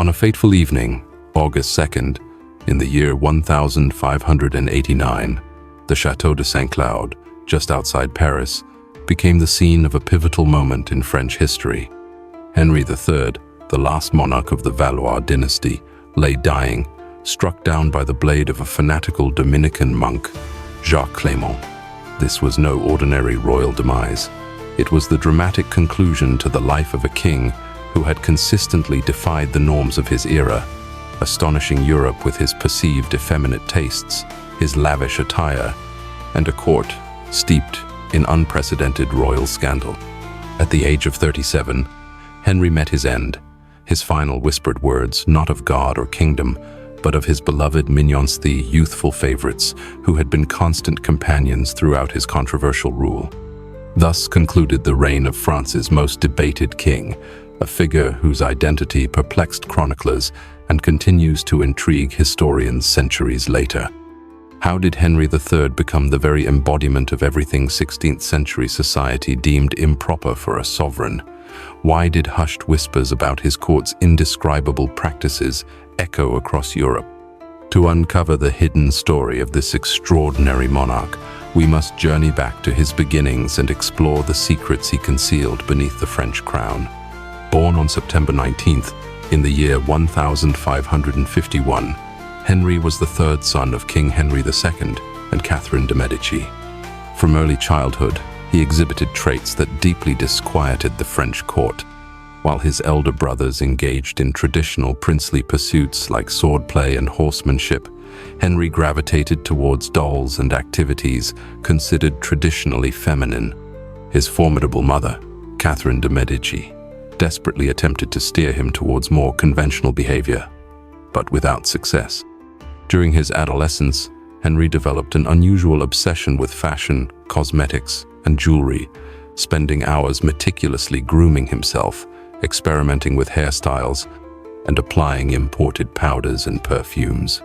On a fateful evening, August 2nd, in the year 1589, the Château de Saint-Cloud, just outside Paris, became the scene of a pivotal moment in French history. Henry III, the last monarch of the Valois dynasty, lay dying, struck down by the blade of a fanatical Dominican monk, Jacques Clément. This was no ordinary royal demise. It was the dramatic conclusion to the life of a king who had consistently defied the norms of his era, astonishing Europe with his perceived effeminate tastes, his lavish attire, and a court steeped in unprecedented royal scandal. At the age of 37, Henry met his end, his final whispered words not of God or kingdom, but of his beloved Mignon's youthful favorites who had been constant companions throughout his controversial rule. Thus concluded the reign of France's most debated king, a figure whose identity perplexed chroniclers and continues to intrigue historians centuries later. How did Henry III become the very embodiment of everything 16th century society deemed improper for a sovereign? Why did hushed whispers about his court's indescribable practices echo across Europe? To uncover the hidden story of this extraordinary monarch, we must journey back to his beginnings and explore the secrets he concealed beneath the French crown. Born on September 19th, in the year 1551, Henry was the third son of King Henry II and Catherine de' Medici. From early childhood, he exhibited traits that deeply disquieted the French court. While his elder brothers engaged in traditional princely pursuits like swordplay and horsemanship, Henry gravitated towards dolls and activities considered traditionally feminine. His formidable mother, Catherine de' Medici, desperately attempted to steer him towards more conventional behavior, but without success. During his adolescence, Henry developed an unusual obsession with fashion, cosmetics, and jewelry, spending hours meticulously grooming himself, experimenting with hairstyles, and applying imported powders and perfumes.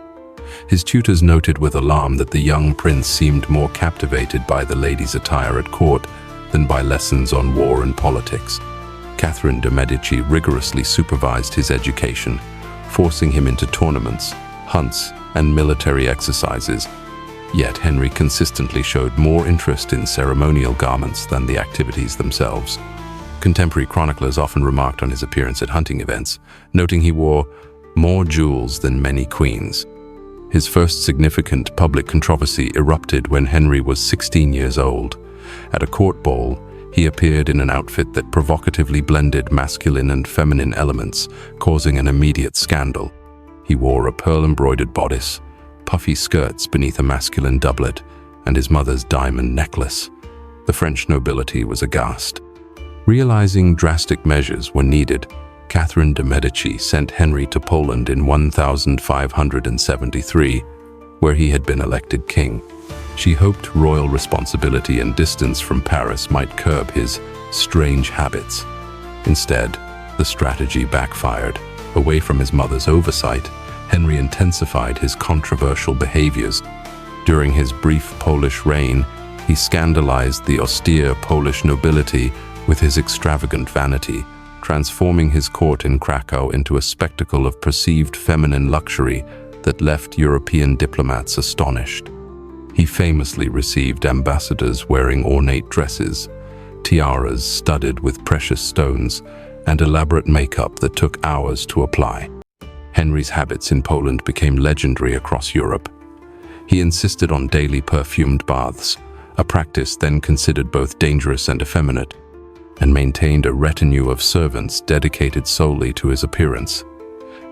His tutors noted with alarm that the young prince seemed more captivated by the ladies' attire at court than by lessons on war and politics. Catherine de' Medici rigorously supervised his education, forcing him into tournaments, hunts, and military exercises. Yet Henry consistently showed more interest in ceremonial garments than the activities themselves. Contemporary chroniclers often remarked on his appearance at hunting events, noting he wore more jewels than many queens. His first significant public controversy erupted when Henry was 16 years old. At a court ball, he appeared in an outfit that provocatively blended masculine and feminine elements, causing an immediate scandal. He wore a pearl-embroidered bodice, puffy skirts beneath a masculine doublet, and his mother's diamond necklace. The French nobility was aghast. Realizing drastic measures were needed, Catherine de' Medici sent Henry to Poland in 1573, where he had been elected king. She hoped royal responsibility and distance from Paris might curb his strange habits. Instead, the strategy backfired. Away from his mother's oversight, Henry intensified his controversial behaviors. During his brief Polish reign, he scandalized the austere Polish nobility with his extravagant vanity, transforming his court in Krakow into a spectacle of perceived feminine luxury that left European diplomats astonished. He famously received ambassadors wearing ornate dresses, tiaras studded with precious stones, and elaborate makeup that took hours to apply. Henry's habits in Poland became legendary across Europe. He insisted on daily perfumed baths, a practice then considered both dangerous and effeminate, and maintained a retinue of servants dedicated solely to his appearance.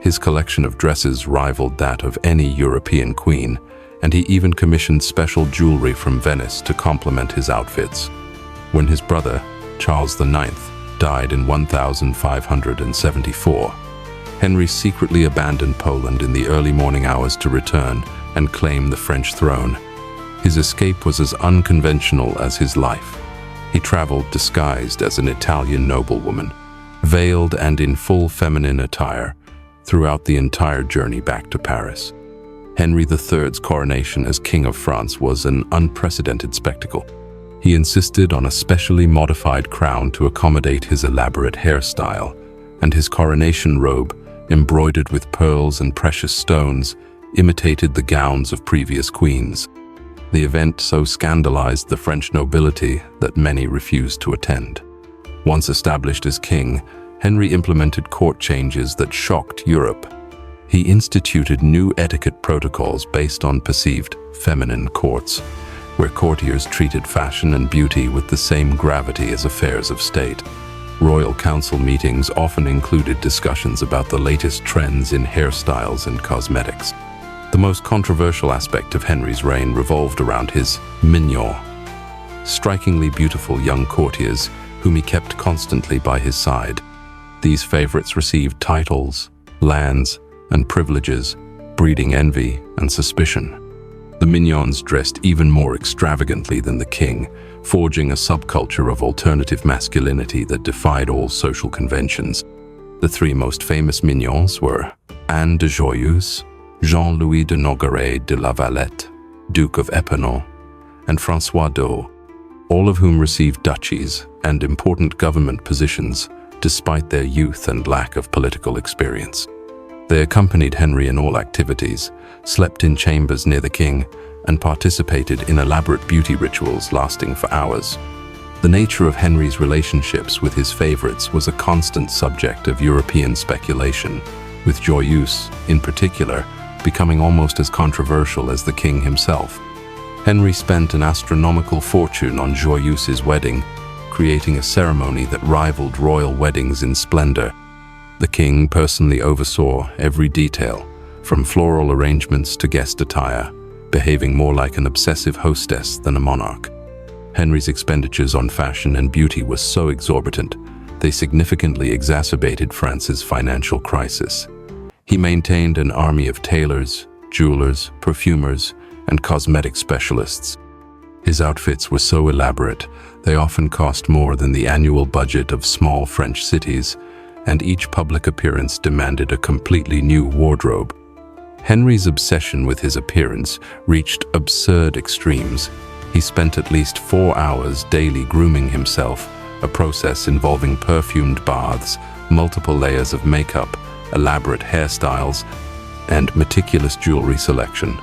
His collection of dresses rivaled that of any European queen, and he even commissioned special jewelry from Venice to complement his outfits. When his brother, Charles IX, died in 1574, Henry secretly abandoned Poland in the early morning hours to return and claim the French throne. His escape was as unconventional as his life. He traveled disguised as an Italian noblewoman, veiled and in full feminine attire, throughout the entire journey back to Paris. Henry III's coronation as King of France was an unprecedented spectacle. He insisted on a specially modified crown to accommodate his elaborate hairstyle, and his coronation robe, embroidered with pearls and precious stones, imitated the gowns of previous queens. The event so scandalized the French nobility that many refused to attend. Once established as king, Henry implemented court changes that shocked Europe. He instituted new etiquette protocols based on perceived feminine courts, where courtiers treated fashion and beauty with the same gravity as affairs of state. Royal council meetings often included discussions about the latest trends in hairstyles and cosmetics. The most controversial aspect of Henry's reign revolved around his mignons, strikingly beautiful young courtiers whom he kept constantly by his side. These favorites received titles, lands, and privileges, breeding envy and suspicion. The mignons dressed even more extravagantly than the king, forging a subculture of alternative masculinity that defied all social conventions. The three most famous mignons were Anne de Joyeuse, Jean-Louis de Nogaret de la Valette, Duke of Épernon, and François d'O, all of whom received duchies and important government positions despite their youth and lack of political experience. They accompanied Henry in all activities, slept in chambers near the king, and participated in elaborate beauty rituals lasting for hours. The nature of Henry's relationships with his favorites was a constant subject of European speculation, with Joyeuse, in particular, becoming almost as controversial as the king himself. Henry spent an astronomical fortune on Joyeuse's wedding, creating a ceremony that rivaled royal weddings in splendor. The king personally oversaw every detail, from floral arrangements to guest attire, behaving more like an obsessive hostess than a monarch. Henry's expenditures on fashion and beauty were so exorbitant, they significantly exacerbated France's financial crisis. He maintained an army of tailors, jewelers, perfumers, and cosmetic specialists. His outfits were so elaborate, they often cost more than the annual budget of small French cities, and each public appearance demanded a completely new wardrobe. Henry's obsession with his appearance reached absurd extremes. He spent at least 4 hours daily grooming himself, a process involving perfumed baths, multiple layers of makeup, elaborate hairstyles, and meticulous jewelry selection.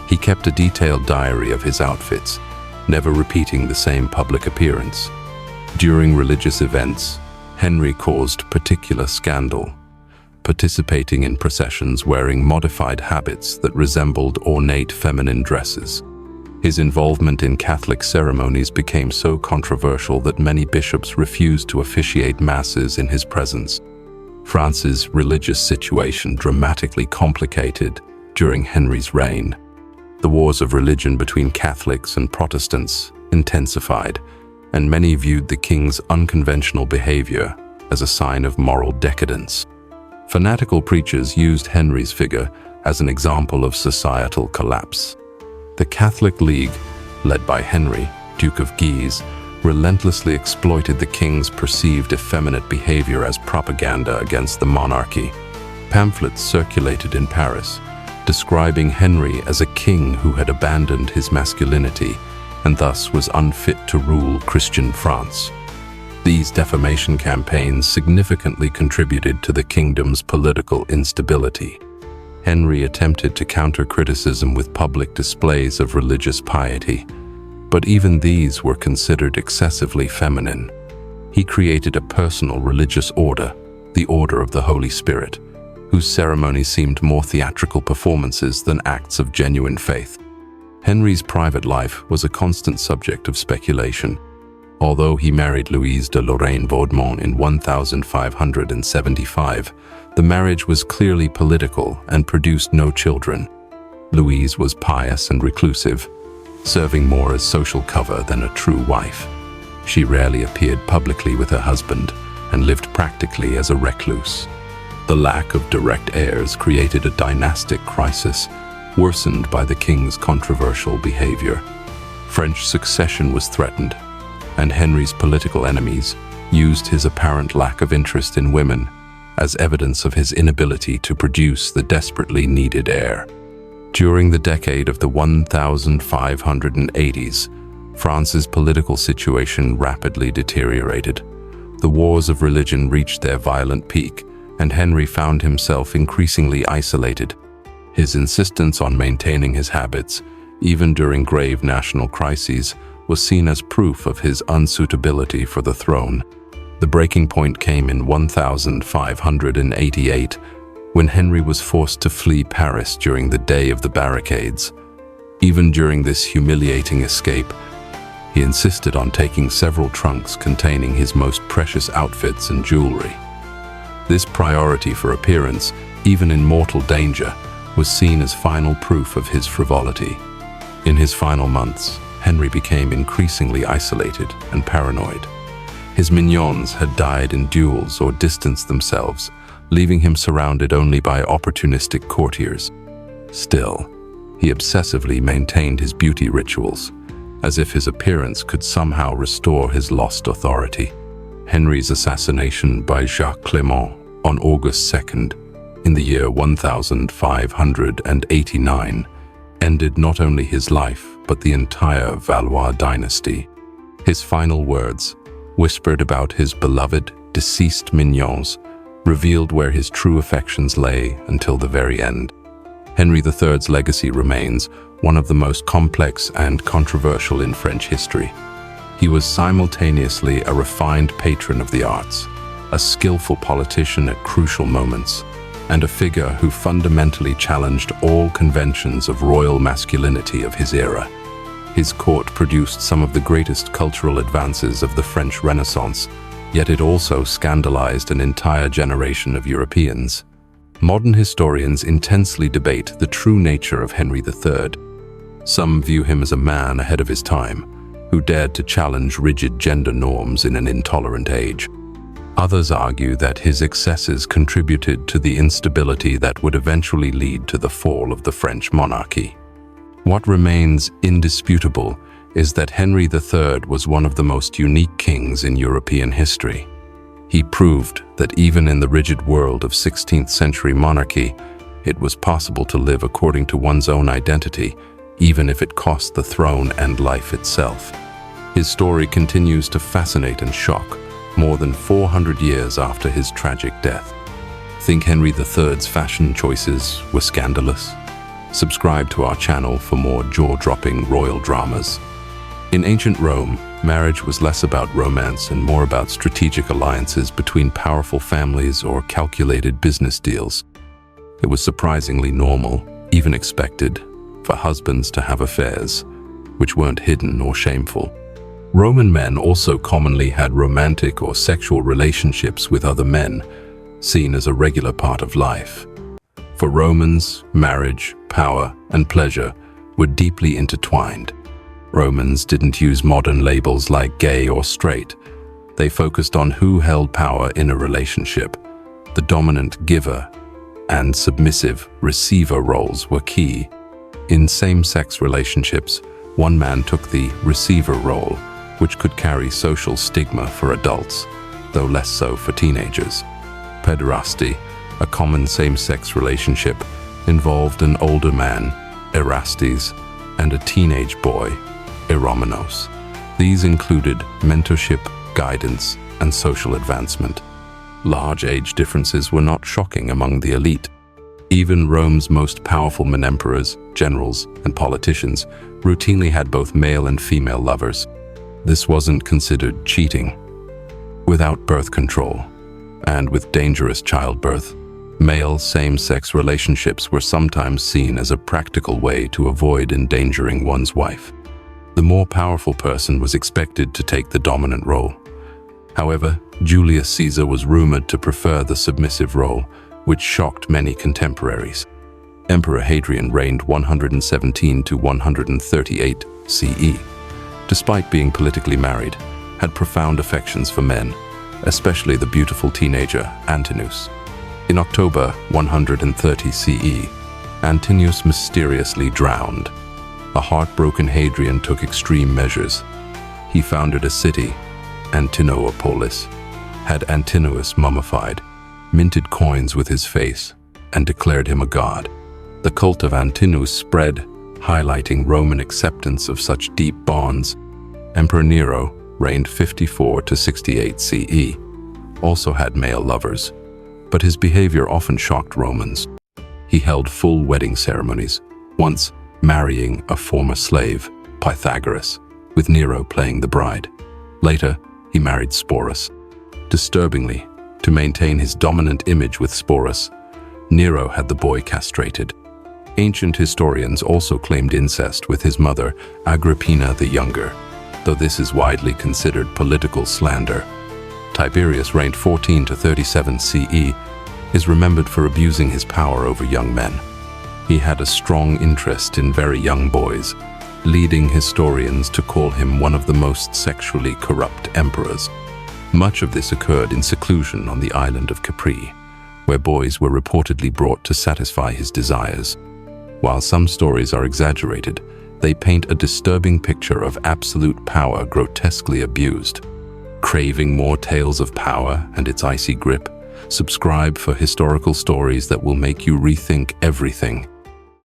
He kept a detailed diary of his outfits, never repeating the same public appearance. During religious events, Henry caused particular scandal, participating in processions wearing modified habits that resembled ornate feminine dresses. His involvement in Catholic ceremonies became so controversial that many bishops refused to officiate masses in his presence. France's religious situation dramatically complicated during Henry's reign. The wars of religion between Catholics and Protestants intensified, and many viewed the king's unconventional behavior as a sign of moral decadence. Fanatical preachers used Henry's figure as an example of societal collapse. The Catholic League, led by Henry, Duke of Guise, relentlessly exploited the king's perceived effeminate behavior as propaganda against the monarchy. Pamphlets circulated in Paris, describing Henry as a king who had abandoned his masculinity and thus was unfit to rule Christian France. These defamation campaigns significantly contributed to the kingdom's political instability. Henry attempted to counter criticism with public displays of religious piety, but even these were considered excessively feminine. He created a personal religious order, the Order of the Holy Spirit, whose ceremonies seemed more theatrical performances than acts of genuine faith. Henry's private life was a constant subject of speculation. Although he married Louise de Lorraine-Vaudemont in 1575, the marriage was clearly political and produced no children. Louise was pious and reclusive, serving more as social cover than a true wife. She rarely appeared publicly with her husband and lived practically as a recluse. The lack of direct heirs created a dynastic crisis, worsened by the king's controversial behavior. French succession was threatened, and Henry's political enemies used his apparent lack of interest in women as evidence of his inability to produce the desperately needed heir. During the decade of the 1580s, France's political situation rapidly deteriorated. The wars of religion reached their violent peak, and Henry found himself increasingly isolated. His insistence on maintaining his habits, even during grave national crises, was seen as proof of his unsuitability for the throne. The breaking point came in 1588, when Henry was forced to flee Paris during the Day of the Barricades. Even during this humiliating escape, he insisted on taking several trunks containing his most precious outfits and jewelry. This priority for appearance, even in mortal danger, was seen as final proof of his frivolity. In his final months, Henry became increasingly isolated and paranoid. His mignons had died in duels or distanced themselves, leaving him surrounded only by opportunistic courtiers. Still, he obsessively maintained his beauty rituals, as if his appearance could somehow restore his lost authority. Henry's assassination by Jacques Clément on August 2nd, in the year 1589, ended not only his life, but the entire Valois dynasty. His final words, whispered about his beloved, deceased mignons, revealed where his true affections lay until the very end. Henry III's legacy remains one of the most complex and controversial in French history. He was simultaneously a refined patron of the arts, a skillful politician at crucial moments, and a figure who fundamentally challenged all conventions of royal masculinity of his era. His court produced some of the greatest cultural advances of the French Renaissance, yet it also scandalized an entire generation of Europeans. Modern historians intensely debate the true nature of Henry III. Some view him as a man ahead of his time, who dared to challenge rigid gender norms in an intolerant age. Others argue that his excesses contributed to the instability that would eventually lead to the fall of the French monarchy. What remains indisputable is that Henry III was one of the most unique kings in European history. He proved that even in the rigid world of 16th century monarchy, it was possible to live according to one's own identity, even if it cost the throne and life itself. His story continues to fascinate and shock, more than 400 years after his tragic death. Think Henry III's fashion choices were scandalous? Subscribe to our channel for more jaw-dropping royal dramas. In ancient Rome, marriage was less about romance and more about strategic alliances between powerful families or calculated business deals. It was surprisingly normal, even expected, for husbands to have affairs, which weren't hidden or shameful. Roman men also commonly had romantic or sexual relationships with other men, seen as a regular part of life. For Romans, marriage, power, and pleasure were deeply intertwined. Romans didn't use modern labels like gay or straight. They focused on who held power in a relationship. The dominant giver and submissive receiver roles were key. In same-sex relationships, one man took the receiver role, which could carry social stigma for adults, though less so for teenagers. Pederasty, a common same-sex relationship, involved an older man, Erastes, and a teenage boy, Eromenos. These included mentorship, guidance, and social advancement. Large age differences were not shocking among the elite. Even Rome's most powerful emperors, generals, and politicians routinely had both male and female lovers. This wasn't considered cheating. Without birth control, and with dangerous childbirth, male same-sex relationships were sometimes seen as a practical way to avoid endangering one's wife. The more powerful person was expected to take the dominant role. However, Julius Caesar was rumored to prefer the submissive role, which shocked many contemporaries. Emperor Hadrian reigned 117 to 138 CE. Despite being politically married, had profound affections for men, especially the beautiful teenager Antinous. In October 130 CE, Antinous mysteriously drowned. A heartbroken Hadrian took extreme measures. He founded a city, Antinopolis, had Antinous mummified, minted coins with his face, and declared him a god. The cult of Antinous spread, highlighting Roman acceptance of such deep bonds. Emperor Nero reigned 54 to 68 CE, also had male lovers. but his behavior often shocked Romans. He held full wedding ceremonies, once marrying a former slave, Pythagoras, with Nero playing the bride. Later, he married Sporus. Disturbingly, to maintain his dominant image with Sporus, Nero had the boy castrated. Ancient historians also claimed incest with his mother, Agrippina the Younger, though this is widely considered political slander. Tiberius reigned 14 to 37 CE, is remembered for abusing his power over young men. He had a strong interest in very young boys, leading historians to call him one of the most sexually corrupt emperors. Much of this occurred in seclusion on the island of Capri, where boys were reportedly brought to satisfy his desires. While some stories are exaggerated, they paint a disturbing picture of absolute power grotesquely abused. Craving more tales of power and its icy grip? Subscribe for historical stories that will make you rethink everything.